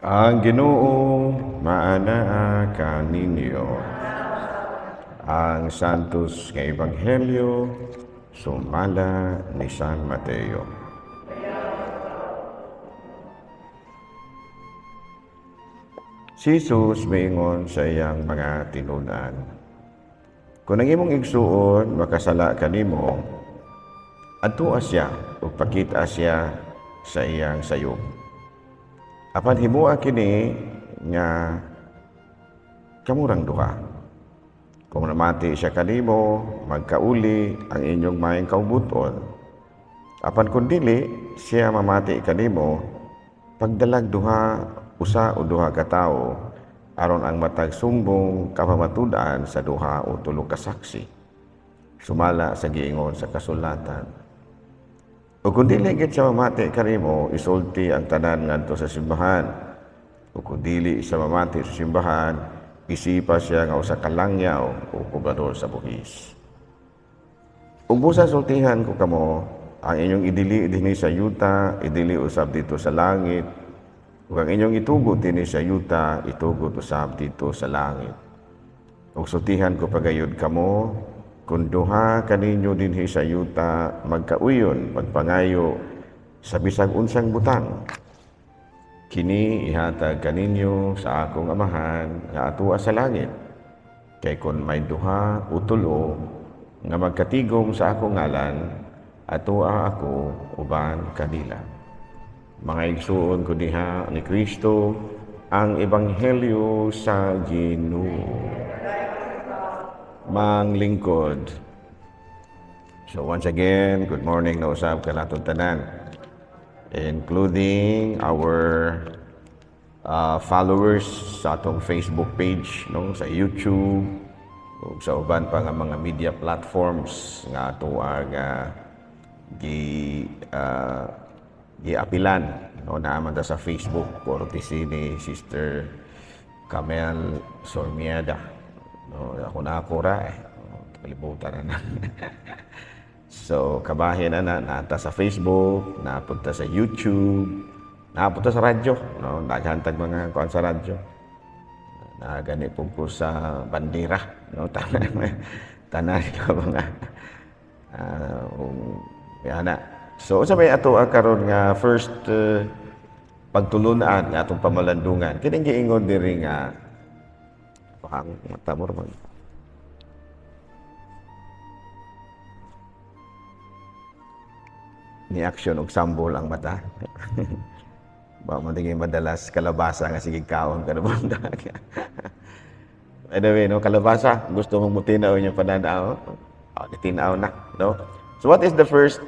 Ang Ginoo maanaa kaninyo. Ang Santos nga Ebanghelyo sumala ni San Mateo. Si Jesus maingon sa iyang mga tinunan, kung ang imong igsuon makasala kanimo, adtua siya ug pakita siya sa iyang sayop. Apan himua kini nga kamurang duha. Kung namati siya kanimo, magkauli ang inyong maayong kaubuton. Apan kung dili siya mamati kanimo, pagdalag duha usa o duha ka tawo aron ang matag sumbong kapamatud-an sa duha o tulo ka saksi. Sumala sa giingon sa kasulatan. O kung dili gid siya mamati kanimo, isulti ang tanan ngadto sa simbahan. O kung dili siya mamati sa simbahan, isipa siya nga usa ka langyaw o kubrador sa buhis. Ug busa sultihan ko kamo, ang inyong idili dinhi sa yuta, idili usab dito sa langit. Ug ang inyong itugot dinhi sa yuta, itugot usab dito sa langit. Ug sultihan ko pagayod kamo, kung duha kaninyo dinhi sa yuta, magkauyon, magpangayo sa bisag unsang butang. Kini ihatag kaninyo sa akong amahan nga atua sa langit. Kay kun may duha o tulo nga magkatigom sa akong ngalan, atua ako uban kanila. Mga igsuon ko diha ni Kristo ang Ebanghelyo sa Ginoo. Manglingkod. So once again, good morning na usab kalatong tanan, including our followers sa atong Facebook page, no, sa YouTube, ug sa uban pa nga mga media platforms nga ato nga giapilan, no, naaman ta sa Facebook, courtesy ni Sister Camel Sormieda. No, ako na kalibutan na. So, kabahin na nata sa Facebook, napunta sa YouTube, napunta sa radyo, no, naghantag mga kuan sa radyo. Nagani po ko sa bandera, no, tanan ka mga yana. So, sa may ato karon nga first pagtulunan nga atong pamalandungan, kining giingon diri nga ang mata mo naman. Ni action og sambol ang mata. Ba mo tingin madalas kalabasa nga sige kaon kada bundag. Anyway, no, kalabasa gusto mong mutinaw inyong pananaw. Tinaw na, no? So what is the first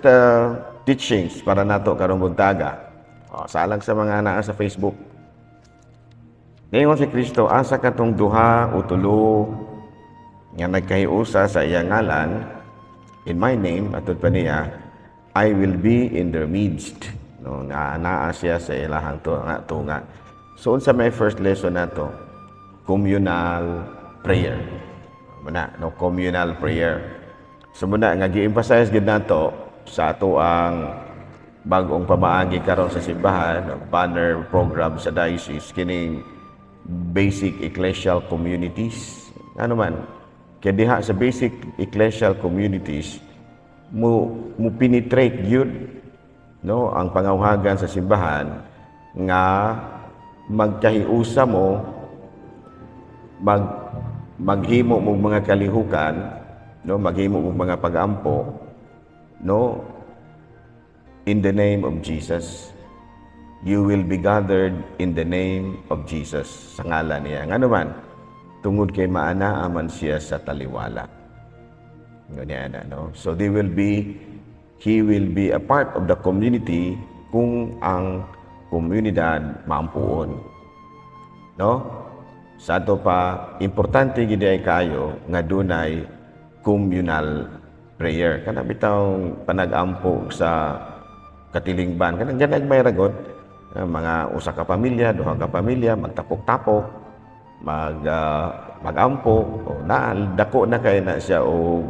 teachings para nato karong buntaga? Salang sa mga naa sa Facebook. Ngayon si Kristo, asa katong duha o tulo nga nagkahiusa sa iyang ngalan, in my name, atod pa niya, I will be in their midst. No, naa siya sa ilahang tunga. So, sa may first lesson na to, communal prayer. Muna, no, communal prayer. So, muna, nga gi-emphasize gid nato sa ato ang bagong pamaagi karon sa simbahan, banner program sa diocese, kining basic ecclesial communities. Ano man, kaya diha sa basic ecclesial communities, mo penetrate yun, no, ang pangawhagan sa simbahan nga magkahiusa mo, maghimo mo mga kalihukan, no, maghimo mo mga pag-ampo, no, in the name of Jesus. You will be gathered in the name of Jesus. Sa ngalan niya. Nga naman, tungod kay maana aman siya sa taliwala. Ganyan, no? So he will be a part of the community kung ang komunidad maampuon. No? Sa ato pa, importante gid ay kayo nga dunay communal prayer. Kana bitaw panag-ampo sa katilingban. Kanang ganag may ragot. Mga usa ka pamilya, duha ka pamilya, magtapok-tapok, magampo, na dako na kay na siya o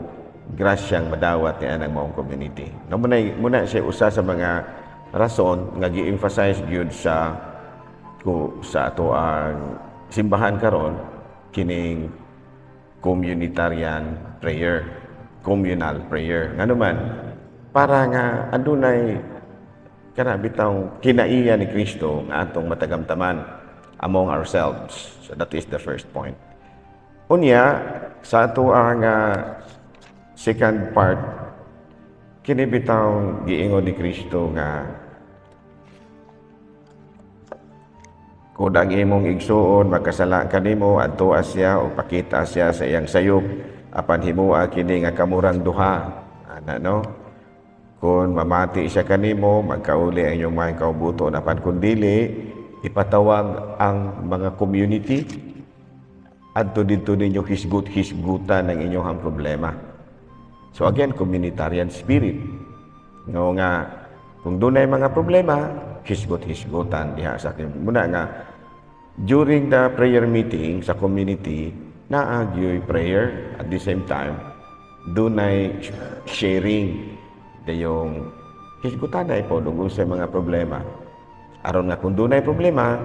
grasyang madawat niya ng maong community. Muna siya usa sa mga rason nga gi-emphasize gyud sa ko sa ato ang simbahan karon kining communitarian prayer, communal prayer. Ngano man para nga adunay kana bitaw kinaiya ni Kristo nga atong matagamtaman among ourselves. So that is the first point. Unya sa ato ang second part kini bitaw giingon ni Kristo nga kung ang imong igsuon magkasala kanimo adto siya o pakita siya sa iyang sayop apan himua kini nga kamurang duha ana no kung mamati siya kanimo magkauli ang inyong mga kaubuton apan kun dili ipatawag ang mga community adto didto ninyo hisgutan ng inyong problema. So again, communitarian spirit nga kung dunay mga problema hisgutan diha sa akin. Muna nga, during the prayer meeting sa community, naagyo'y prayer at the same time, dunay sharing yung hisgutan na po dungo sa mga problema. Aron nga kung dunay problema,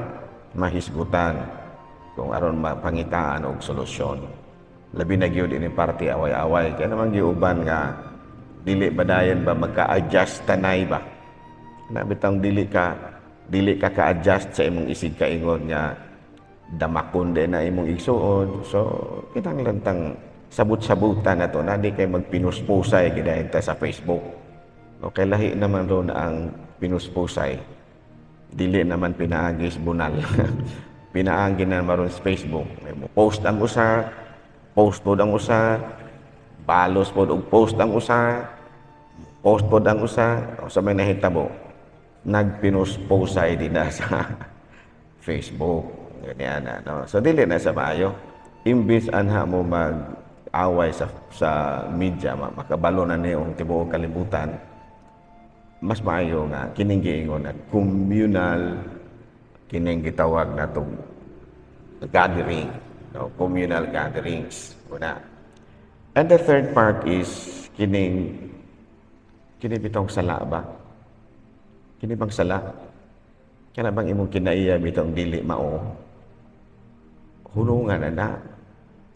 mahisgutan. Kung aron mapangitaan og solusyon. Labi na gyud ini party away-away. Kaya naman giuban nga, dili badayon ba magka-adjust tanay ba? Nabitang dili ka ka-adjust sa imong isig kaingon nga damakon din na imong igsuon. So kinahanglan tang sabut-sabutan na to na di kay magpinuspusay gidayon ta sa Facebook. Okay, lahi naman ron ang pinuspusay. Dili naman pinaagis bunal. Pinaagi na maron sa Facebook. Post ang usa, post pod ang usa, balos pod og post ang usa, post pod ang usa, o sa may nahitabo nagpinuspusay din na sa Facebook. Ganyan na, no? So, dili na sa maayo. Imbis anha mo mag-away sa media, makabalo na niyong tibuok kalibutan, mas maayo nga, kining giingon na communal, kining gitawag na itong gathering, no? Communal gatherings. Una. And the third part is kining bitong sala ba? Kini bang sala? Kana bang imong kinaiya bitong dili mao? Hulungan na.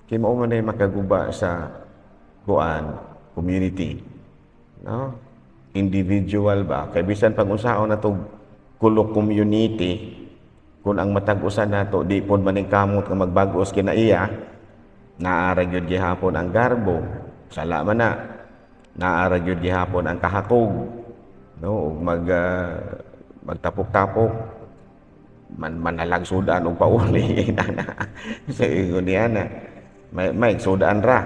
Kaya mao man ay makaguba sa community. No? Individual ba? Kaya bisan pag-usaon na itong kulok community, kung ang matag-usan nato di pon maning kamot nga magbag-os kinaiya, naara gyud gihapon ang garbo, sala man na. Naara gyud gihapon ang kahakog, no, ug magtapok-tapok manalag sudan og pauli sa ingon niya na may sudan ra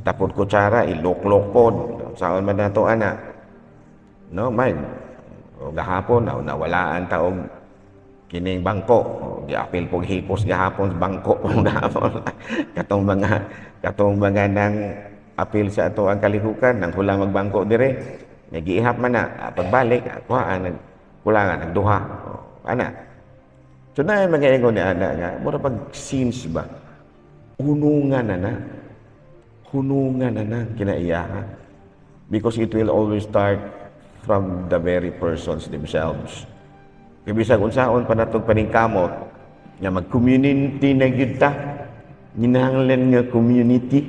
tapos kutsara ilok-lok pod saon man nato ana, no, may gahapon nawalaan ta og kining bangko giapil pog hipos gahapon sa bangko gahapon katong mga nang apil sa ato ang kalihukan nang hulang magbangko dire nagiihap man na pagbalik kuhaan kulangan nagduha ana. So na mga ingon ni ana nga mura pag scenes ba hunungan na kinaiyahan because it will always start from the very persons themselves. Kaya bisag unsaon pa natong paningkamot nga mag-community na gyud ta, ginahanglan nga community.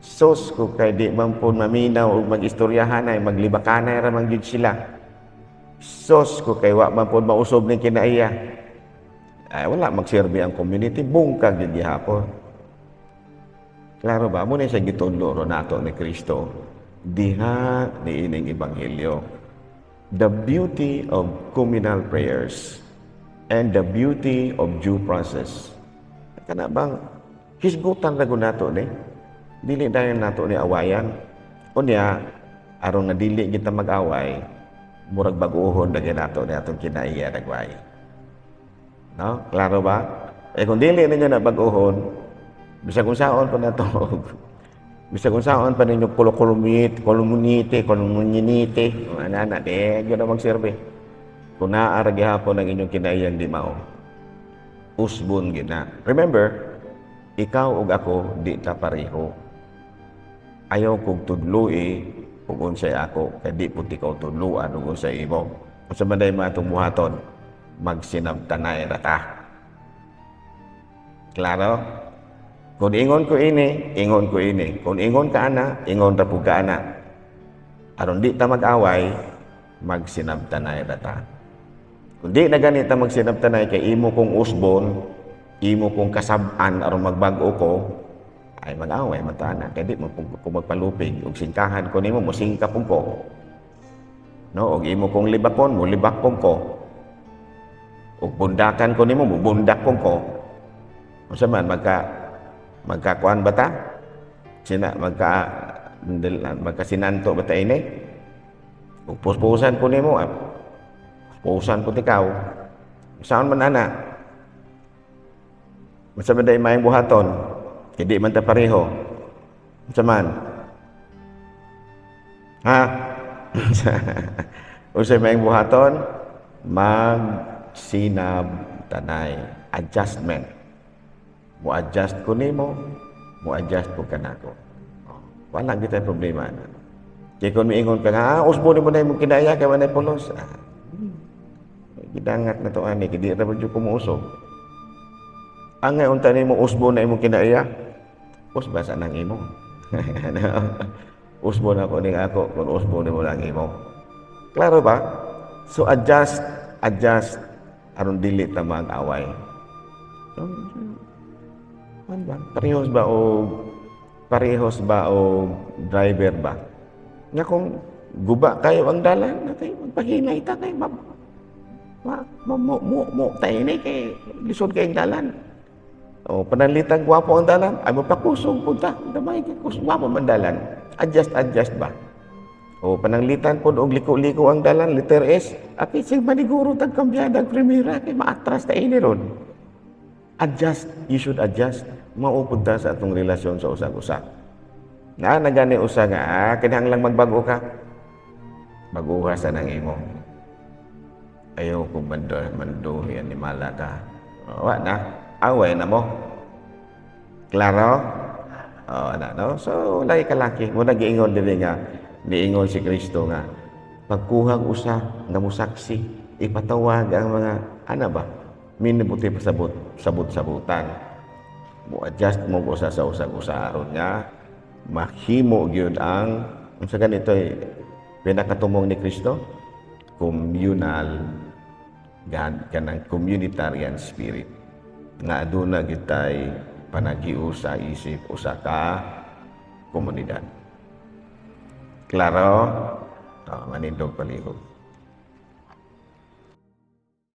Sos ko kay di man po maminaw o mag-istoryahan ay maglibakanay ra man gyud sila. Sos ko kay wa man po mausob ning kinaiya. Ay wala magserbi ang community, bungkag gyud gihapon. Klaro ba mo ni sa gitudlo ro nato ni Kristo diha ni ining ebanghelyo. The beauty of communal prayers and the beauty of due process. Kana bang hisgutan ra gud nato ni dili dayon nato ni awayan. Unya aron nga dili kita mag-away, murag bag-ohon daghan nato ni atong kinaiya nagway. No? Klaro ba? Kung dili ninyo na bag-ohon, bisag kung saon pa nato. Bisag kung saon pa ninyo community, ana de gyud na magserbe. Kung naara gihapon ang inyong kinaiyan di mao. Usbon gyud na. Remember, ikaw ug ako di ta pareho. Ayaw kong tudloi ug unsay ako kay di pud ikaw tudluan ug unsay imo. Unsa man day matong buhaton, magsinabtanay rata. Klaro? Kung ingon ko ini, ingon ko ini. Kung ingon ka ana, ingon ra pud ka ana. Aron di ta mag-away, magsinabtanay rata. Kung di na ganita magsinabtanay kay imo kong usbon, imo kong kasab-an aron magbag-o ko, ay mag-away man ta ana. Kay di mo ko magpalupig ug singkahan ko nimo, mosingka pud ko. No, og imo kong libakon, mo libak pud ko. Ug bundakan ko nimo, bundak pud ko. Unsa man magkakuan ba ta? Sina magkasinanto ba ta ini? Ug puspusan ko nimo, puspusan ko ikaw. Saan man ana? Unsa man day maayong buhaton? Kay di man ta pareho. Unsa man? Ha? Unsa maayong buhaton? Magsinabtanay, adjustment. Mo adjust ko nimo, mo adjust ko kanako. Wala kita problema na. Kaya kung miingon ka nga, usbo ni mo na yung kinaya, kaya manay pulos. Gidangat na to ani, kaya di na ba dyan kumuusog. Ang ngayon tanin mo, usbo na yung kinaya, usba sa nang imo. Usbo na ko ni ako, kung usbo ni mo lang imo. Klaro ba? So adjust, aron dili ta mag-away. So, ano ba? Parehos ba o driver ba? Nga kung guba kayo ang dalan, natay magpahinay ta kay mo tayo ni kay lisod kayong dalan. O panalitan gwapo ang dalan, ay mapakusog punta. Damay kay gwapo man dalan. Adjust ba? O pananglitan po og liko-liko ang dalan, letter S, aki sig maniguro tag kambyada primera kay maatras ta ini ron. Adjust, you should adjust. Maupod ta sa atong relasyon sa usag-usag. Nagani usa nga, kinahanglang magbago ka. Baguha sa nang imo. Ayaw ko manduhi ni mala ka. Wa na, away na mo. Klaro? No? So, lagi kalaki. Muna giingon din nga, niingon si Kristo nga, pagkuhag usa nga musaksi, ipatawag ang mga, ba? Minibuti sabot-sabutan. Mo-adjust mo ko sa usag-usaron niya, mahimo gyud ang unsa ganito pinakatumong ni Kristo, communal God kanang communitarian spirit nga aduna gitay panagiusa isip usa ka komunidad. Klaro? Manindog palihog.